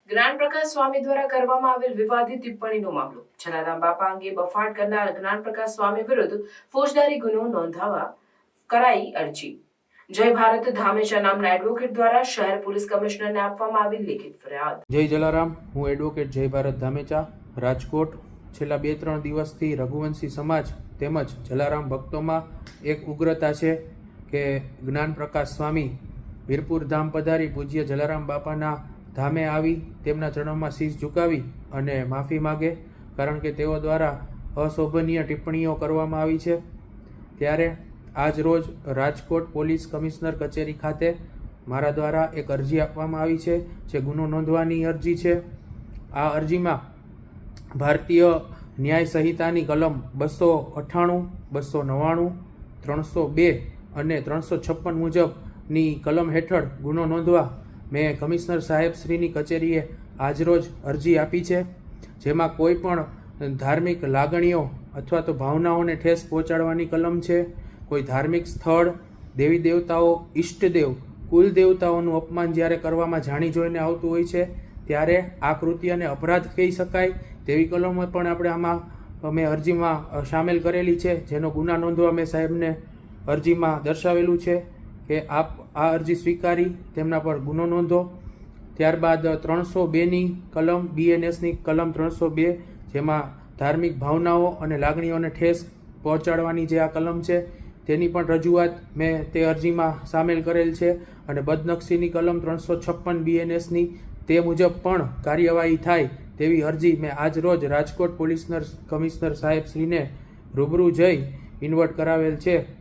જ્ઞાનપ્રકાશ સ્વામી દ્વારા કરવામાં આવેલ વિવાદિત ટિપ્પણીનો મામલો. જલારામ બાપા અંગે બફાટ કરનાર જ્ઞાનપ્રકાશ સ્વામી વિરુદ્ધ ફોજદારી ગુનો નોંધવા કરાઈ અરજી. જય ભારત ધામેચા નામના એડવોકેટ દ્વારા શહેર પોલીસ કમિશનરને આપવામાં આવેલ લેખિત ફરિયાદ. જય જલારામ, હું એડવોકેટ જય ભારત ધામેચા, રાજકોટ. છેલ્લા 2-3 દિવસથી રઘુવંશી સમાજ તેમજ જલારામ ભક્તોમાં એક ઉગ્રતા છે કે જ્ઞાનપ્રકાશ સ્વામી વીરપુર ધામ પધારી પૂજ્ય જલારામ બાપાના ધામે આવી તેમના ચરણોમાં શીશ ઝુકાવી અને માફી માગે, કારણ કે તેઓ દ્વારા અશોભનીય ટિપ્પણીઓ કરવામાં આવી છે. ત્યારે આજ રોજ રાજકોટ પોલીસ કમિશનર કચેરી ખાતે મારા દ્વારા એક અરજી આપવામાં આવી છે, જે ગુનો નોંધવાની અરજી છે. આ અરજીમાં ભારતીય ન્યાય સંહિતાની કલમ 298, 299, 302 અને 356 મુજબની કલમ હેઠળ ગુનો નોંધવા મેં કમિશનર સાહેબ શ્રીની કચેરીએ આજરોજ અરજી આપી છે, જેમાં કોઈ પણ ધાર્મિક લાગણીઓ અથવા તો ભાવનાઓને ઠેસ પહોંચાડવાની કલમ છે. કોઈ ધાર્મિક સ્થળ, દેવી દેવતાઓ, ઈષ્ટદેવ, કુલ દેવતાઓનું અપમાન જ્યારે કરવામાં જાણી જોઈને આવતું હોય છે, ત્યારે આ કૃત્યને અપરાધ કહી શકાય તેવી કલમો પણ આપણે આમાં મેં અરજીમાં સામેલ કરેલી છે, જેનો ગુના નોંધવા મેં સાહેબને અરજીમાં દર્શાવેલું છે કે આપ આ અરજી સ્વીકારી તેમના પર ગુનો નોંધો. ત્યારબાદ 302ની કલમ, BNSની કલમ 302, જેમાં ધાર્મિક ભાવનાઓ અને લાગણીઓને ઠેસ પહોંચાડવાની જે આ કલમ છે તેની પણ રજૂઆત મેં તે અરજીમાં સામેલ કરેલ છે. અને બદનક્ષીની કલમ 356 BNSની તે મુજબ પણ કાર્યવાહી થાય તેવી અરજી મેં આજ રોજ રાજકોટ પોલીસ કમિશનર સાહેબ શ્રીને રૂબરૂ જઈ ઇન્વર્ટ કરાવેલ છે.